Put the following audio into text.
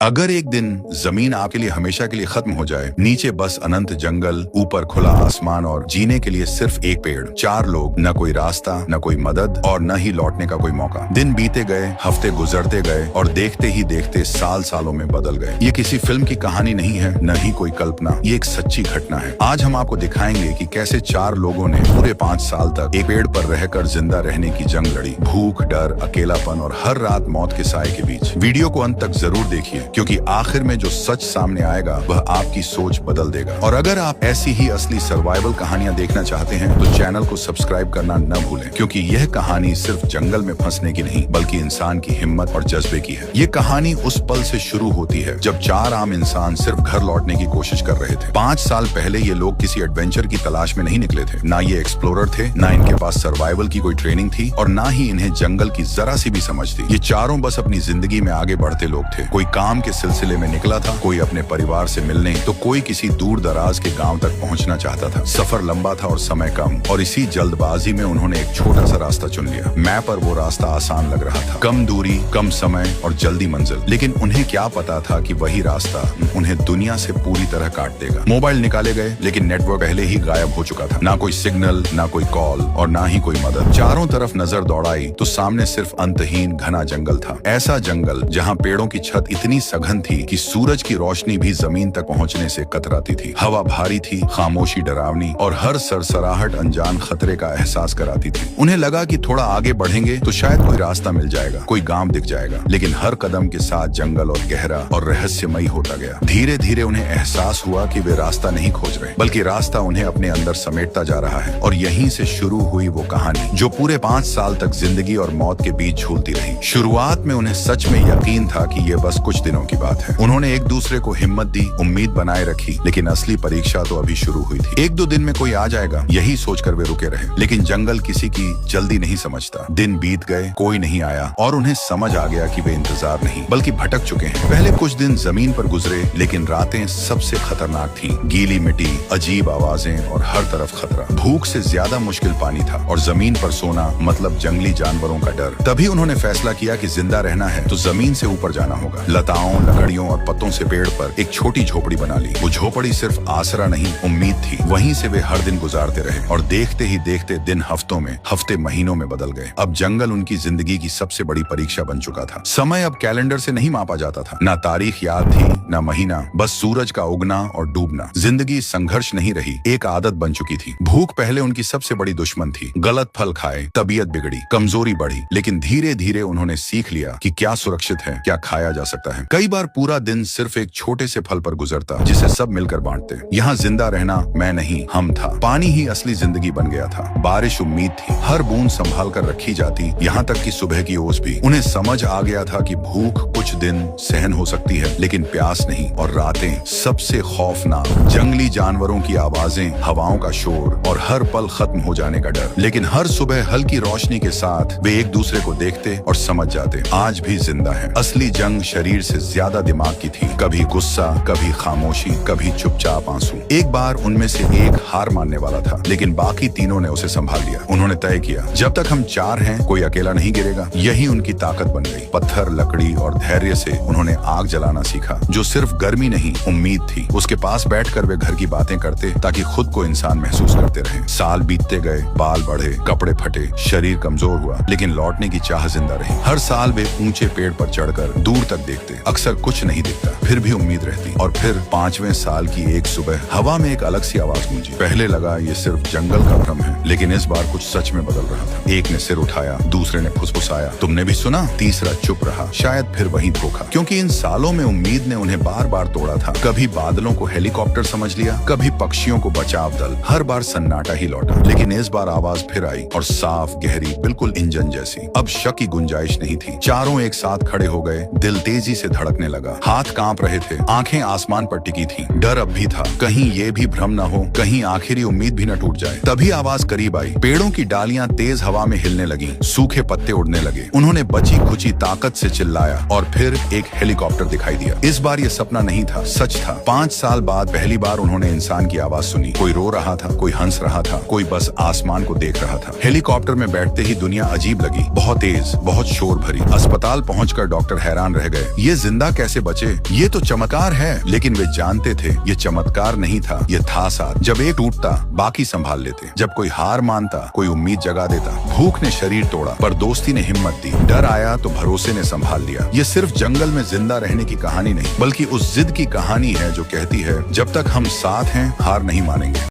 अगर एक दिन जमीन आपके लिए हमेशा के लिए खत्म हो जाए, नीचे बस अनंत जंगल, ऊपर खुला आसमान और जीने के लिए सिर्फ एक पेड़, 4 लोग, न कोई रास्ता, न कोई मदद और न ही लौटने का कोई मौका। दिन बीते गए, हफ्ते गुजरते गए और देखते ही देखते साल सालों में बदल गए। ये किसी फिल्म की कहानी नहीं है, न ही कोई कल्पना, ये एक सच्ची घटना है। आज हम आपको दिखाएंगे कि कैसे 4 लोगों ने पूरे 5 साल तक एक पेड़ पर रहकर जिंदा रहने की जंग लड़ी, भूख, डर, अकेलापन और हर रात मौत के साए के बीच। वीडियो को अंत तक जरूर देखिए, क्योंकि आखिर में जो सच सामने आएगा वह आपकी सोच बदल देगा। और अगर आप ऐसी ही असली सर्वाइवल कहानियां देखना चाहते हैं तो चैनल को सब्सक्राइब करना न भूलें, क्योंकि यह कहानी सिर्फ जंगल में फंसने की नहीं बल्कि इंसान की हिम्मत और जज्बे की है। ये कहानी उस पल से शुरू होती है जब 4 आम इंसान सिर्फ घर लौटने की कोशिश कर रहे थे। 5 साल पहले ये लोग किसी एडवेंचर की तलाश में नहीं निकले थे। ना ये एक्सप्लोरर थे, ना इनके पास सर्वाइवल की कोई ट्रेनिंग थी और ना ही इन्हें जंगल की जरा सी भी समझ थी। ये चारों बस अपनी जिंदगी में आगे बढ़ते लोग थे। कोई काम के सिलसिले में निकला था, कोई अपने परिवार से मिलने, तो कोई किसी दूर दराज के गांव तक पहुंचना चाहता था। सफर लंबा था और समय कम, और इसी जल्दबाजी में उन्होंने एक छोटा सा रास्ता चुन लिया। मैप पर वो रास्ता आसान लग रहा था, कम दूरी, कम समय और जल्दी मंजिल। लेकिन उन्हें क्या पता था कि वही रास्ता उन्हें दुनिया से पूरी तरह काट देगा। मोबाइल निकाले गए, लेकिन नेटवर्क पहले ही गायब हो चुका था। ना कोई सिग्नल, ना कोई कॉल और ना ही कोई मदद। चारों तरफ नजर दौड़ाई तो सामने सिर्फ अंतहीन घना जंगल था। ऐसा जंगल जहाँ पेड़ों की छत इतनी सघन थी कि सूरज की रोशनी भी जमीन तक पहुंचने से कतराती थी। हवा भारी थी, खामोशी डरावनी और हर सरसराहट अनजान खतरे का एहसास कराती थी। उन्हें लगा कि थोड़ा आगे बढ़ेंगे तो शायद कोई रास्ता मिल जाएगा, कोई गांव दिख जाएगा। लेकिन हर कदम के साथ जंगल और गहरा और रहस्यमयी होता गया। धीरे धीरे उन्हें एहसास हुआ कि वे रास्ता नहीं खोज रहे, बल्कि रास्ता उन्हें अपने अंदर समेटता जा रहा है। और यहीं से शुरू हुई वो कहानी जो पूरे 5 साल तक जिंदगी और मौत के बीच झूलती रही। शुरुआत में उन्हें सच में यकीन था कि ये बस कुछ दिनों की बात है। उन्होंने एक दूसरे को हिम्मत दी, उम्मीद बनाए रखी, लेकिन असली परीक्षा तो अभी शुरू हुई थी। 1-2 दिन में कोई आ जाएगा, यही सोचकर वे रुके रहे। लेकिन जंगल किसी की जल्दी नहीं समझता। दिन बीत गए, कोई नहीं आया और उन्हें समझ आ गया कि वे इंतजार नहीं बल्कि भटक चुके हैं। पहले कुछ दिन जमीन पर गुजरे, लेकिन रातें सबसे खतरनाक थीं। गीली मिट्टी, अजीब आवाजें और हर तरफ खतरा। भूख से ज्यादा मुश्किल पानी था और जमीन पर सोना मतलब जंगली जानवरों का डर। तभी उन्होंने फैसला किया कि जिंदा रहना है तो जमीन से ऊपर जाना होगा। लताओं, लकड़ियों और पत्तों से पेड़ पर एक छोटी झोपड़ी बना ली। वो झोपड़ी सिर्फ आसरा नहीं, उम्मीद थी। वहीं से वे हर दिन गुजारते रहे और देखते ही देखते दिन हफ्तों में, हफ्ते महीनों में बदल गए। अब जंगल उनकी जिंदगी की सबसे बड़ी परीक्षा बन चुका था। समय अब कैलेंडर से नहीं मापा जाता था, ना तारीख याद थी, ना महीना, बस सूरज का उगना और डूबना। जिंदगी संघर्ष नहीं रही, एक आदत बन चुकी थी। भूख पहले उनकी सबसे बड़ी दुश्मन थी। गलत फल खाए, तबीयत बिगड़ी, कमजोरी बढ़ी। लेकिन धीरे धीरे उन्होंने सीख लिया कि क्या सुरक्षित है, क्या खाया जा सकता है। कई बार पूरा दिन सिर्फ एक छोटे से फल पर गुजरता जिसे सब मिलकर बांटते। यहाँ जिंदा रहना मैं नहीं, हम था। पानी ही असली जिंदगी बन गया था। बारिश उम्मीद थी, हर बूंद संभाल कर रखी जाती, यहाँ तक कि सुबह की ओस भी। उन्हें समझ आ गया था कि भूख कुछ दिन सहन हो सकती है, लेकिन प्यास नहीं। और रातें सबसे खौफनाक, जंगली जानवरों की आवाजें, हवाओं का शोर और हर पल खत्म हो जाने का डर। लेकिन हर सुबह हल्की रोशनी के साथ वे एक दूसरे को देखते और समझ जाते, आज भी जिंदा है। असली जंग शरीर से ज्यादा दिमाग की थी। कभी गुस्सा, कभी खामोशी, कभी चुपचाप आंसू। एक बार उनमें से एक हार मानने वाला था, लेकिन बाकी तीनों ने उसे संभाल लिया। उन्होंने तय किया, जब तक हम 4 हैं कोई अकेला नहीं गिरेगा। यही उनकी ताकत बन गई। पत्थर, लकड़ी और धैर्य से उन्होंने आग जलाना सीखा, जो सिर्फ गर्मी नहीं, उम्मीद थी। उसके पास बैठकर वे घर की बातें करते ताकि खुद को इंसान महसूस करते रहे। साल बीतते गए, बाल बढ़े, कपड़े फटे, शरीर कमजोर हुआ, लेकिन लौटने की चाह जिंदा रही। हर साल वे ऊंचे पेड़ पर चढ़कर दूर तक देखते। अक्सर कुछ नहीं दिखता, फिर भी उम्मीद रहती। और फिर 5वें साल की एक सुबह हवा में एक अलग सी आवाज गूंजी। पहले लगा ये सिर्फ जंगल का भ्रम है, लेकिन इस बार कुछ सच में बदल रहा था। एक ने सिर उठाया, दूसरे ने फुसफुसाया, तुमने भी सुना? तीसरा चुप रहा, शायद फिर वही धोखा। क्योंकि इन सालों में उम्मीद ने उन्हें बार बार तोड़ा था। कभी बादलों को हेलीकॉप्टर समझ लिया, कभी पक्षियों को बचाव दल। हर बार सन्नाटा ही लौटा। लेकिन इस बार आवाज फिर आई और साफ, गहरी, बिल्कुल इंजन जैसी। अब शक की गुंजाइश नहीं थी। चारों एक साथ खड़े हो गए। दिल तेजी से धड़कने लगा, हाथ कांप रहे थे, आंखें आसमान पर टिकी थीं। डर अब भी था, कहीं ये भी भ्रम न हो, कहीं आखिरी उम्मीद भी न टूट जाए। तभी आवाज करीब आई। पेड़ों की डालियां तेज हवा में हिलने लगीं, सूखे पत्ते उड़ने लगे। उन्होंने बची खुची ताकत से चिल्लाया और फिर एक हेलीकॉप्टर दिखाई दिया। इस बार ये सपना नहीं था, सच था। 5 साल बाद पहली बार उन्होंने इंसान की आवाज सुनी। कोई रो रहा था, कोई हंस रहा था, कोई बस आसमान को देख रहा था। हेलीकॉप्टर में बैठते ही दुनिया अजीब लगी, बहुत तेज, बहुत शोर भरी। अस्पताल पहुंचकर डॉक्टर हैरान रह गए। ये जिंदा कैसे बचे। ये तो चमत्कार है, लेकिन वे जानते थे ये चमत्कार नहीं था, ये था साथ। जब एक टूटता बाकी संभाल लेते, जब कोई हार मानता कोई उम्मीद जगा देता। भूख ने शरीर तोड़ा पर दोस्ती ने हिम्मत दी, डर आया तो भरोसे ने संभाल लिया। ये सिर्फ जंगल में जिंदा रहने की कहानी नहीं, बल्कि उस जिद की कहानी है जो कहती है जब तक हम साथ हैं हार नहीं मानेंगे।